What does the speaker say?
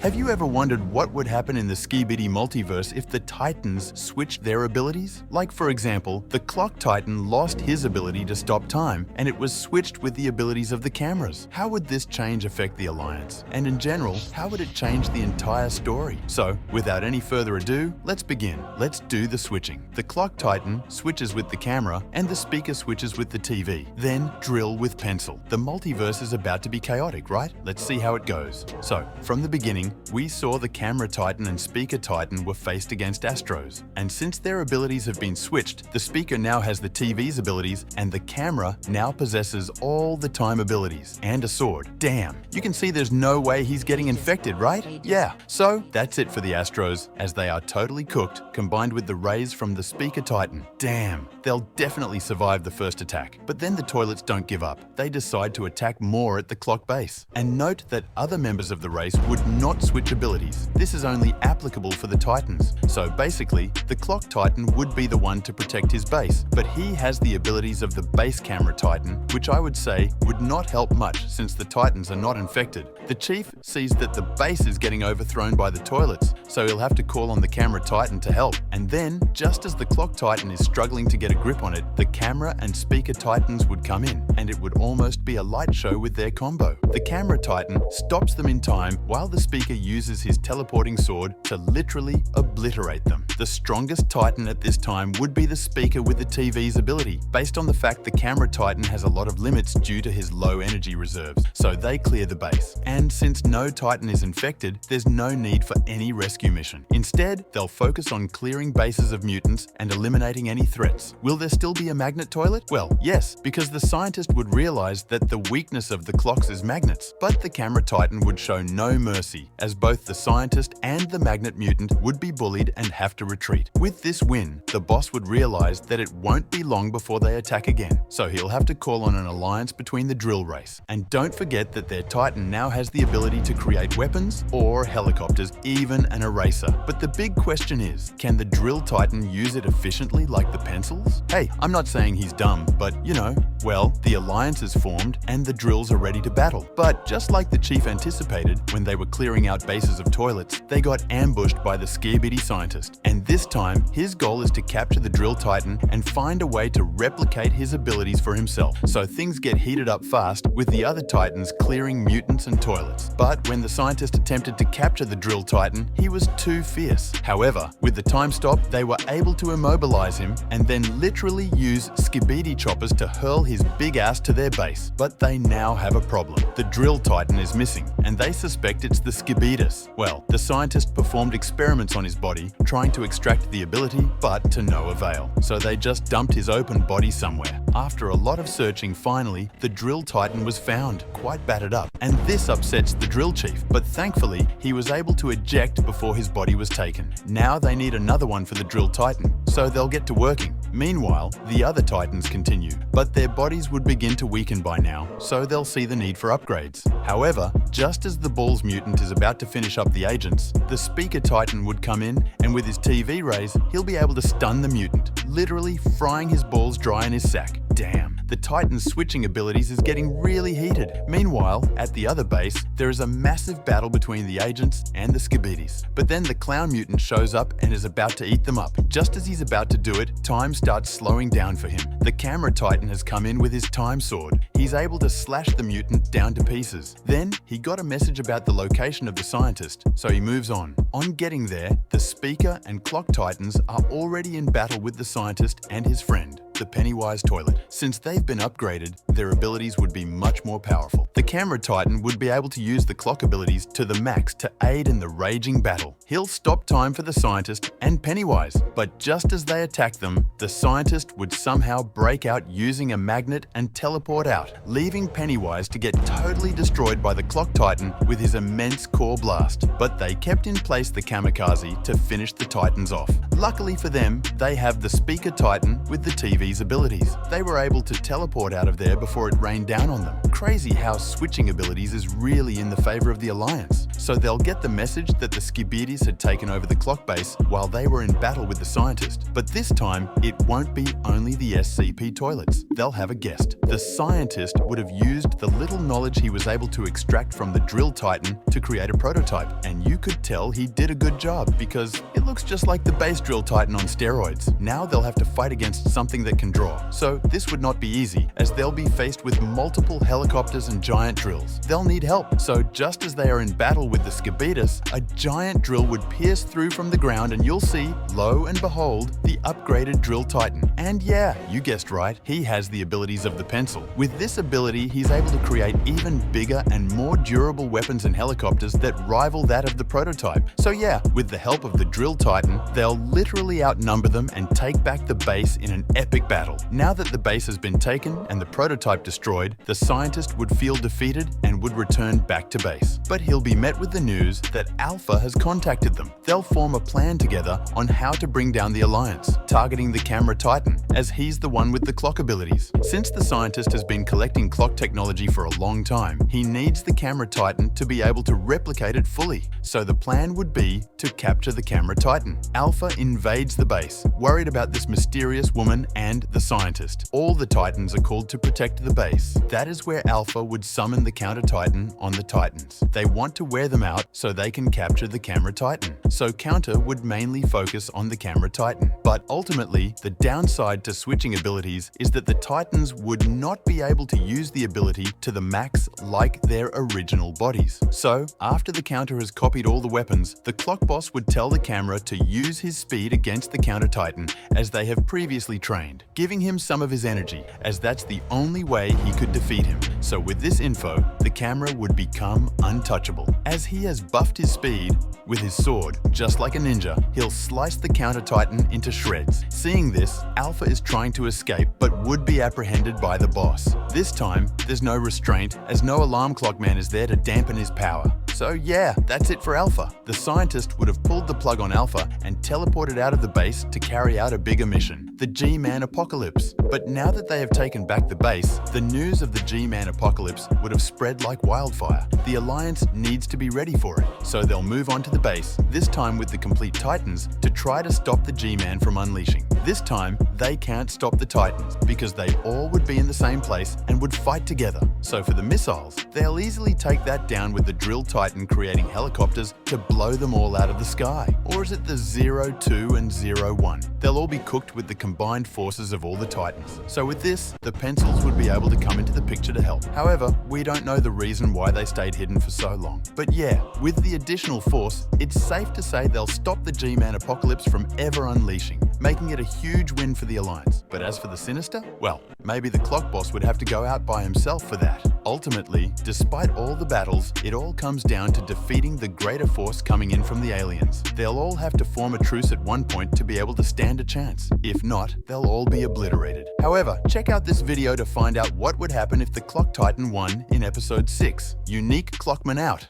Have you ever wondered what would happen in the Skibidi multiverse if the Titans switched their abilities? Like, for example, the Clock Titan lost his ability to stop time, and it was switched with the abilities of the cameras. How would this change affect the Alliance? And in general, how would it change the entire story? So, without any further ado, let's begin. Let's do the switching. The Clock Titan switches with the camera, and the speaker switches with the TV. Then, drill with pencil. The multiverse is about to be chaotic, right? Let's see how it goes. So, from the beginning, we saw the Camera Titan and Speaker Titan were faced against Astros. And since their abilities have been switched, the speaker now has the TV's abilities, and the camera now possesses all the time abilities and a sword. Damn, you can see there's no way he's getting infected, right? Yeah, so that's it for the Astros, as they are totally cooked, combined with the rays from the Speaker Titan. Damn, they'll definitely survive the first attack. But then the toilets don't give up. They decide to attack more at the clock base. And note that other members of the race would not switch abilities. This is only applicable for the Titans. So basically, the Clock Titan would be the one to protect his base, but he has the abilities of the base Camera Titan, which I would say would not help much since the Titans are not infected. The Chief sees that the base is getting overthrown by the toilets, so he'll have to call on the Camera Titan to help. And then, just as the Clock Titan is struggling to get a grip on it, the Camera and Speaker Titans would come in, and it would almost be a light show with their combo. The Camera Titan stops them in time while the speaker uses his teleporting sword to literally obliterate them. The strongest Titan at this time would be the speaker with the TV's ability, based on the fact the Camera Titan has a lot of limits due to his low energy reserves, so they clear the base. And since no Titan is infected, there's no need for any rescue mission. Instead, they'll focus on clearing bases of mutants and eliminating any threats. Will there still be a magnet toilet? Well, yes, because the scientist would realize that the weakness of the clocks is magnets. But the Camera Titan would show no mercy, as both the scientist and the magnet mutant would be bullied and have to retreat. With this win, the boss would realize that it won't be long before they attack again, so he'll have to call on an alliance between the drill race. And don't forget that their Titan now has the ability to create weapons or helicopters, even an eraser. But the big question is, can the drill Titan use it efficiently like the pencils? Hey, I'm not saying he's dumb, but you know, well, the alliance is formed and the drills are ready to battle. But just like the Chief anticipated, when they were clearing out bases of toilets, they got ambushed by the Skibidi scientist. And this time, his goal is to capture the drill Titan and find a way to replicate his abilities for himself. So things get heated up fast, with the other Titans clearing mutants and toilets. But when the scientist attempted to capture the drill Titan, he was too fierce. However, with the time stop, they were able to immobilize him and then literally use Skibidi choppers to hurl his big ass to their base. But they now have a problem. The drill Titan is missing, and they suspect it's the Skibidus. Well, the scientist performed experiments on his body, trying to extract the ability, but to no avail. So they just dumped his open body somewhere. After a lot of searching, finally, the drill Titan was found, quite battered up. And this upsets the drill chief, but thankfully, he was able to eject before his body was taken. Now they need another one for the drill Titan, so they'll get to working. Meanwhile, the other Titans continue, but their bodies would begin to weaken by now, so they'll see the need for upgrades. However, just as the Balls mutant is about to finish up the agents, the Speaker Titan would come in, and with his TV rays, he'll be able to stun the mutant, literally frying his balls dry in his sack. Damn, the Titan's switching abilities is getting really heated. Meanwhile, at the other base, there is a massive battle between the agents and the Skibidis. But then the Clown mutant shows up and is about to eat them up. Just as he's about to do it, time starts slowing down for him. The Camera Titan has come in with his time sword. He's able to slash the mutant down to pieces. Then, he got a message about the location of the scientist, so he moves on. On getting there, the Speaker and Clock Titans are already in battle with the scientist and his friend, the Pennywise toilet. Since they've been upgraded, their abilities would be much more powerful. The Camera Titan would be able to use the clock abilities to the max to aid in the raging battle. He'll stop time for the scientist and Pennywise, but just as they attack them, the scientist would somehow break out using a magnet and teleport out, leaving Pennywise to get totally destroyed by the Clock Titan with his immense core blast. But they kept in place the Kamikaze to finish the Titans off. Luckily for them, they have the Speaker Titan with the TV's abilities. They were able to teleport out of there before it rained down on them. crazy how switching abilities is really in the favor of the Alliance. So they'll get the message that the Skibidis had taken over the clock base while they were in battle with the scientist. But this time, it won't be only the SCP toilets. They'll have a guest. The scientist would have used the little knowledge he was able to extract from the drill titan to create a prototype. And you could tell he did a good job because it looks just like the base drill titan on steroids. Now they'll have to fight against something that can draw. So this would not be easy, as they'll be faced with multiple helicopters and giant drills. They'll need help. So just as they are in battle with the Skibidis, a giant drill would pierce through from the ground and you'll see, lo and behold, the upgraded drill titan. And yeah, you guessed right, he has the abilities of the pencil. With this ability, he's able to create even bigger and more durable weapons and helicopters that rival that of the prototype. So yeah, with the help of the drill titan, they'll literally outnumber them and take back the base in an epic battle. Now that the base has been taken and the prototype destroyed, the scientist would feel defeated and would return back to base. But he'll be met with the news that Alpha has contacted them. They'll form a plan together on how to bring down the Alliance, targeting the camera titan, as he's the one with the clock abilities. Since the scientist has been collecting clock technology for a long time, he needs the camera titan to be able to replicate it fully. So the plan would be to capture the camera titan. Alpha invades the base, worried about this mysterious woman and the scientist. All the titans are called to protect the base. That is where Alpha would summon the counter titan on the titans. They want to wear them out so they can capture the camera titan. So Counter would mainly focus on the camera titan. But ultimately, the downside to switching abilities is that the titans would not be able to use the ability to the max like their original bodies. So after the counter has copied all the weapons, the clock boss would tell the camera to use his speed against the counter titan as they have previously trained, giving him some of his energy, as that's the only way he could defeat him. So with this info, the camera would become untouchable. As he has buffed his speed with his sword, just like a ninja, he'll slice the counter titan into shreds. Seeing this, Alpha is trying to escape but would be apprehended by the boss. This time, there's no restraint, as no alarm clock man is there to dampen his power. So yeah, that's it for Alpha. The scientist would have pulled the plug on Alpha and teleported out of the base to carry out a bigger mission, the G-Man apocalypse. But now that they have taken back the base, the news of the G-Man apocalypse would have spread like wildfire. The Alliance needs to be ready for it, so they'll move on to the base, this time with the complete Titans, to try to stop the G-Man from unleashing. This time, they can't stop the Titans because they all would be in the same place and would fight together. So for the missiles, they'll easily take that down with the drill Titan creating helicopters to blow them all out of the sky. Or is it the 02 and 01? They'll all be cooked with the combined forces of all the Titans. So with this, the pencils would be able to come into the picture to help. However, we don't know the reason why they stayed hidden for so long. But yeah, with the additional force, it's safe to say they'll stop the G-Man apocalypse from ever unleashing, making it a huge win for the Alliance. But as for the Sinister, well, maybe the clock boss would have to go out by himself for that. Ultimately, despite all the battles, it all comes down to defeating the greater force coming in from the aliens. They'll all have to form a truce at one point to be able to stand a chance. If not, they'll all be obliterated. However, check out this video to find out what would happen if the Clock Titan won in episode 6. Unique Clockman out.